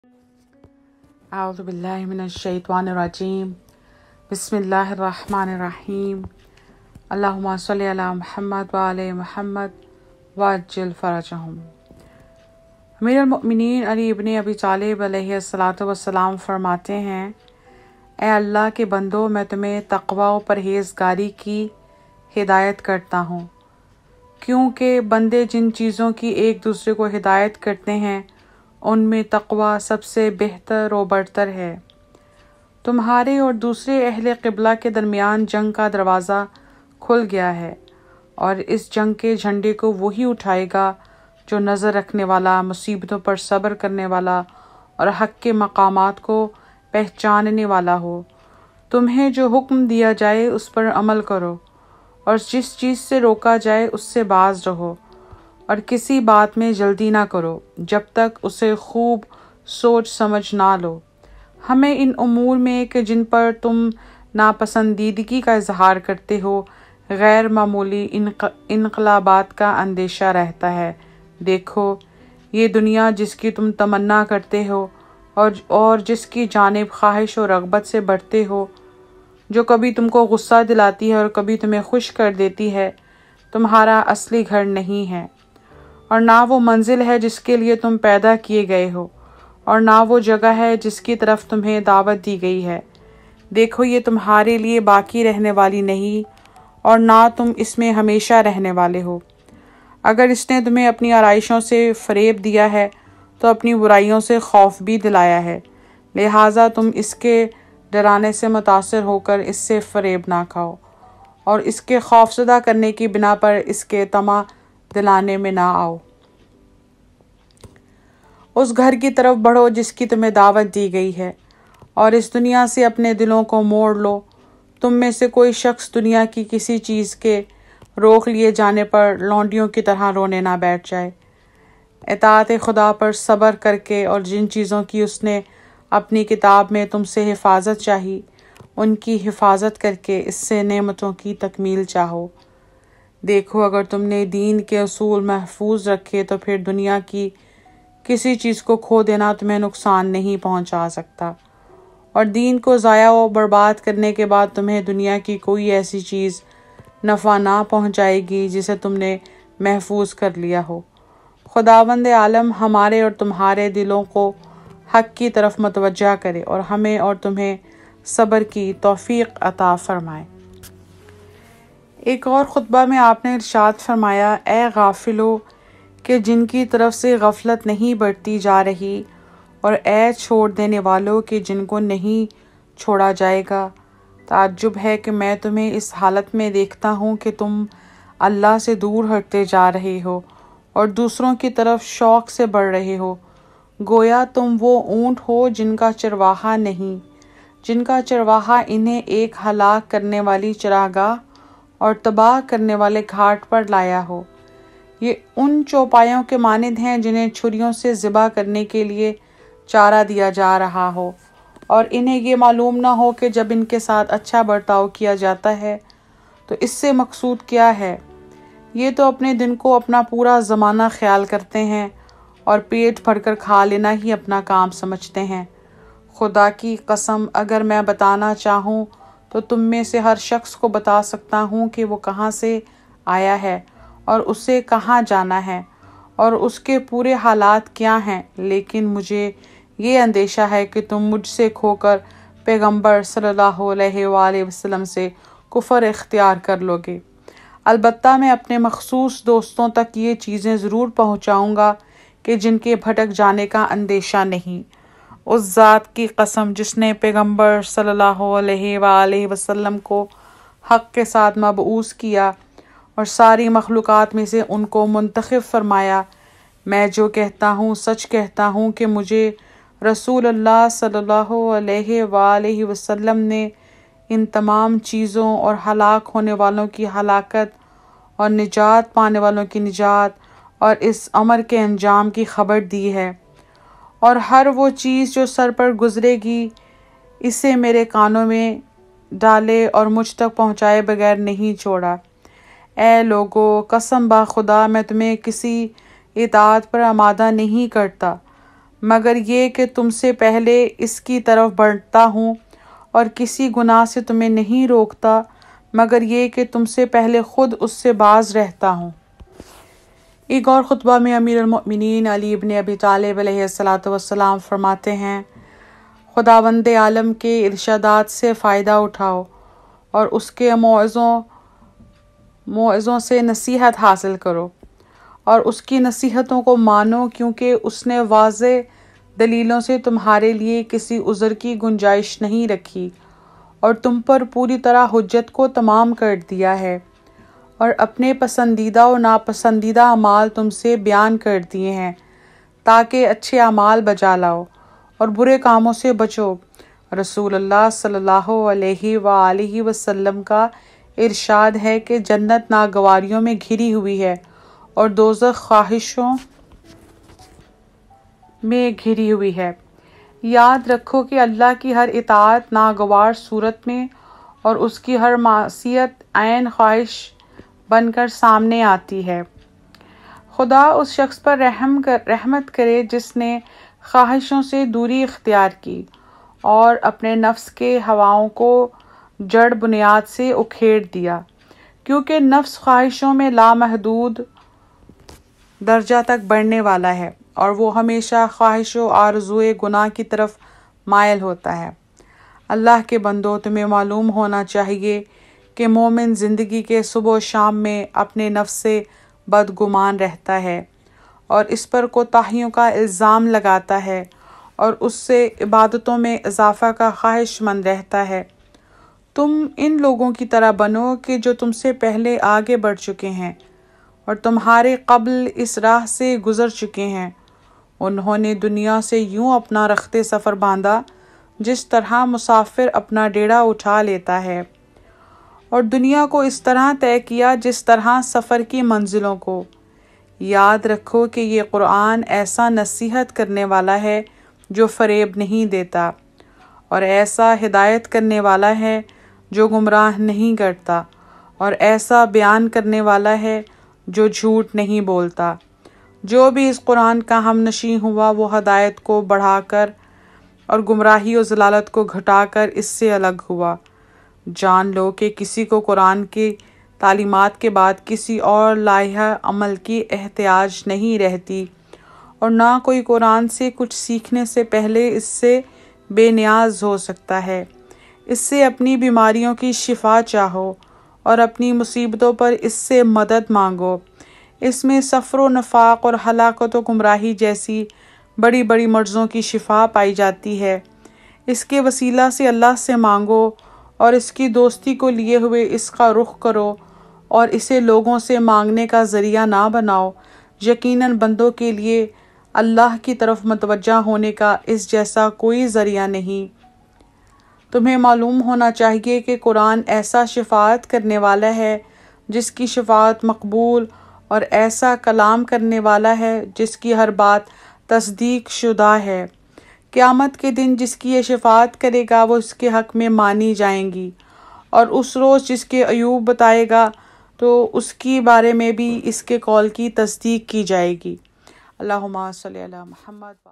اعوذ باللہ من الشیطان الرجیم بسم اللہ الرحمن الرحیم اللہم صلی علی محمد وعلی محمد وعجل فرجہم۔ امیر المؤمنین علی ابن ابی طالب علیہ الصلاۃ والسلام فرماتے ہیں، اے اللہ کے بندو، میں تمہیں تقوی و پرہیزگاری کی ہدایت کرتا ہوں، کیونکہ بندے جن چیزوں کی ایک دوسرے کو ہدایت کرتے ہیں ان میں تقوی سب سے بہتر و برتر ہے۔ تمہارے اور دوسرے اہل قبلہ کے درمیان جنگ کا دروازہ کھل گیا ہے، اور اس جنگ کے جھنڈے کو وہی اٹھائے گا جو نظر رکھنے والا، مصیبتوں پر صبر کرنے والا اور حق کے مقامات کو پہچاننے والا ہو۔ تمہیں جو حکم دیا جائے اس پر عمل کرو، اور جس چیز سے روکا جائے اس سے باز رہو، اور کسی بات میں جلدی نہ کرو جب تک اسے خوب سوچ سمجھ نہ لو۔ ہمیں ان امور میں کہ جن پر تم ناپسندیدگی کا اظہار کرتے ہو غیر معمولی انقلابات کا اندیشہ رہتا ہے۔ دیکھو، یہ دنیا جس کی تم تمنا کرتے ہو اور جس کی جانب خواہش و رغبت سے بڑھتے ہو، جو کبھی تم کو غصہ دلاتی ہے اور کبھی تمہیں خوش کر دیتی ہے، تمہارا اصلی گھر نہیں ہے، اور نہ وہ منزل ہے جس کے لیے تم پیدا کیے گئے ہو، اور نہ وہ جگہ ہے جس کی طرف تمہیں دعوت دی گئی ہے۔ دیکھو، یہ تمہارے لیے باقی رہنے والی نہیں، اور نہ تم اس میں ہمیشہ رہنے والے ہو۔ اگر اس نے تمہیں اپنی آرائشوں سے فریب دیا ہے تو اپنی برائیوں سے خوف بھی دلایا ہے، لہٰذا تم اس کے ڈرانے سے متاثر ہو کر اس سے فریب نہ کھاؤ، اور اس کے خوفزدہ کرنے کی بنا پر اس کے طمع دلانے میں نہ آؤ۔ اس گھر کی طرف بڑھو جس کی تمہیں دعوت دی گئی ہے، اور اس دنیا سے اپنے دلوں کو موڑ لو۔ تم میں سے کوئی شخص دنیا کی کسی چیز کے روک لیے جانے پر لونڈیوں کی طرح رونے نہ بیٹھ جائے۔ اطاعت خدا پر صبر کر کے اور جن چیزوں کی اس نے اپنی کتاب میں تم سے حفاظت چاہی ان کی حفاظت کر کے اس سے نعمتوں کی تکمیل چاہو۔ دیکھو، اگر تم نے دین کے اصول محفوظ رکھے تو پھر دنیا کی کسی چیز کو کھو دینا تمہیں نقصان نہیں پہنچا سکتا، اور دین کو ضائع و برباد کرنے کے بعد تمہیں دنیا کی کوئی ایسی چیز نفع نہ پہنچائے گی جسے تم نے محفوظ کر لیا ہو۔ خداوند عالم ہمارے اور تمہارے دلوں کو حق کی طرف متوجہ کرے اور ہمیں اور تمہیں صبر کی توفیق عطا فرمائے۔ ایک اور خطبہ میں آپ نے ارشاد فرمایا، اے غافلو کہ جن کی طرف سے غفلت نہیں بڑھتی جا رہی، اور اے چھوڑ دینے والوں کہ جن کو نہیں چھوڑا جائے گا، تعجب ہے کہ میں تمہیں اس حالت میں دیکھتا ہوں کہ تم اللہ سے دور ہٹتے جا رہے ہو اور دوسروں کی طرف شوق سے بڑھ رہے ہو، گویا تم وہ اونٹ ہو جن کا چرواہا نہیں، جن کا چرواہا انہیں ایک ہلاک کرنے والی چراگاہ اور تباہ کرنے والے گھاٹ پر لایا ہو۔ یہ ان چوپایوں کے مانند ہیں جنہیں چھریوں سے ذبح کرنے کے لیے چارہ دیا جا رہا ہو، اور انہیں یہ معلوم نہ ہو کہ جب ان کے ساتھ اچھا برتاؤ کیا جاتا ہے تو اس سے مقصود کیا ہے۔ یہ تو اپنے دن کو اپنا پورا زمانہ خیال کرتے ہیں اور پیٹ بھر کر کھا لینا ہی اپنا کام سمجھتے ہیں۔ خدا کی قسم، اگر میں بتانا چاہوں تو تم میں سے ہر شخص کو بتا سکتا ہوں کہ وہ کہاں سے آیا ہے اور اسے کہاں جانا ہے اور اس کے پورے حالات کیا ہیں، لیکن مجھے یہ اندیشہ ہے کہ تم مجھ سے کھو کر پیغمبر صلی اللہ علیہ وآلہ وسلم سے کفر اختیار کر لو گے۔ البتہ میں اپنے مخصوص دوستوں تک یہ چیزیں ضرور پہنچاؤں گا کہ جن کے بھٹک جانے کا اندیشہ نہیں۔ اس ذات کی قسم جس نے پیغمبر صلی اللہ علیہ وآلہ وسلم کو حق کے ساتھ مبعوث کیا اور ساری مخلوقات میں سے ان کو منتخب فرمایا، میں جو کہتا ہوں سچ کہتا ہوں کہ مجھے رسول اللہ صلی اللہ علیہ وآلہ وسلم نے ان تمام چیزوں اور ہلاک ہونے والوں کی ہلاکت اور نجات پانے والوں کی نجات اور اس امر کے انجام کی خبر دی ہے، اور ہر وہ چیز جو سر پر گزرے گی اسے میرے کانوں میں ڈالے اور مجھ تک پہنچائے بغیر نہیں چھوڑا۔ اے لوگو، قسم با خدا میں تمہیں کسی اطاعت پر آمادہ نہیں کرتا مگر یہ کہ تم سے پہلے اس کی طرف بڑھتا ہوں اور کسی گناہ سے تمہیں نہیں روکتا مگر یہ کہ تم سے پہلے خود اس سے باز رہتا ہوں۔ ایک اور خطبہ میں امیر المؤمنین علی ابن ابی طالب علیہ السلام فرماتے ہیں، خداوند عالم کے ارشادات سے فائدہ اٹھاؤ اور اس کے موعظوں سے نصیحت حاصل کرو اور اس کی نصیحتوں کو مانو، کیونکہ اس نے واضح دلیلوں سے تمہارے لیے کسی عذر کی گنجائش نہیں رکھی اور تم پر پوری طرح حجت کو تمام کر دیا ہے، اور اپنے پسندیدہ و ناپسندیدہ اعمال تم سے بیان کر دیے ہیں تاکہ اچھے اعمال بجا لاؤ اور برے کاموں سے بچو۔ رسول اللہ صلی اللہ علیہ وآلہ وسلم کا ارشاد ہے کہ جنت ناگواریوں میں گھری ہوئی ہے اور دوزخ خواہشوں میں گھری ہوئی ہے۔ یاد رکھو کہ اللہ کی ہر اطاعت ناگوار صورت میں اور اس کی ہر معصیت عین خواہش بن کر سامنے آتی ہے۔ خدا اس شخص پر رحمت کرے جس نے خواہشوں سے دوری اختیار کی اور اپنے نفس کے ہواؤں کو جڑ بنیاد سے اکھیڑ دیا، کیونکہ نفس خواہشوں میں لامحدود درجہ تک بڑھنے والا ہے اور وہ ہمیشہ خواہش و آرزوئے گناہ کی طرف مائل ہوتا ہے۔ اللہ کے بندو، تمہیں معلوم ہونا چاہیے کہ مومن زندگی کے صبح و شام میں اپنے نفس سے بدگمان رہتا ہے اور اس پر کوتاہیوں کا الزام لگاتا ہے اور اس سے عبادتوں میں اضافہ کا خواہش مند رہتا ہے۔ تم ان لوگوں کی طرح بنو کہ جو تم سے پہلے آگے بڑھ چکے ہیں اور تمہارے قبل اس راہ سے گزر چکے ہیں۔ انہوں نے دنیا سے یوں اپنا رخت سفر باندھا جس طرح مسافر اپنا ڈیرا اٹھا لیتا ہے، اور دنیا کو اس طرح طے کیا جس طرح سفر کی منزلوں کو۔ یاد رکھو کہ یہ قرآن ایسا نصیحت کرنے والا ہے جو فریب نہیں دیتا، اور ایسا ہدایت کرنے والا ہے جو گمراہ نہیں کرتا، اور ایسا بیان کرنے والا ہے جو جھوٹ نہیں بولتا۔ جو بھی اس قرآن کا ہم نشیں ہوا وہ ہدایت کو بڑھا کر اور گمراہی و ضلالت کو گھٹا کر اس سے الگ ہوا۔ جان لو کہ کسی کو قرآن کی تعلیمات کے بعد کسی اور لائحہ عمل کی احتیاج نہیں رہتی، اور نہ کوئی قرآن سے کچھ سیکھنے سے پہلے اس سے بے نیاز ہو سکتا ہے۔ اس سے اپنی بیماریوں کی شفا چاہو اور اپنی مصیبتوں پر اس سے مدد مانگو۔ اس میں صفر و نفاق اور ہلاکت و گمراہی جیسی بڑی بڑی مرضوں کی شفا پائی جاتی ہے۔ اس کے وسیلہ سے اللہ سے مانگو اور اس کی دوستی کو لیے ہوئے اس کا رخ کرو اور اسے لوگوں سے مانگنے کا ذریعہ نہ بناؤ۔ یقیناً بندوں کے لیے اللہ کی طرف متوجہ ہونے کا اس جیسا کوئی ذریعہ نہیں۔ تمہیں معلوم ہونا چاہیے کہ قرآن ایسا شفاعت کرنے والا ہے جس کی شفاعت مقبول، اور ایسا کلام کرنے والا ہے جس کی ہر بات تصدیق شدہ ہے۔ قیامت کے دن جس کی یہ شفاعت کرے گا وہ اس کے حق میں مانی جائیں گی، اور اس روز جس کے عیوب بتائے گا تو اس کے بارے میں بھی اس کے قول کی تصدیق کی جائے گی۔ اللہم صلی علی محمد۔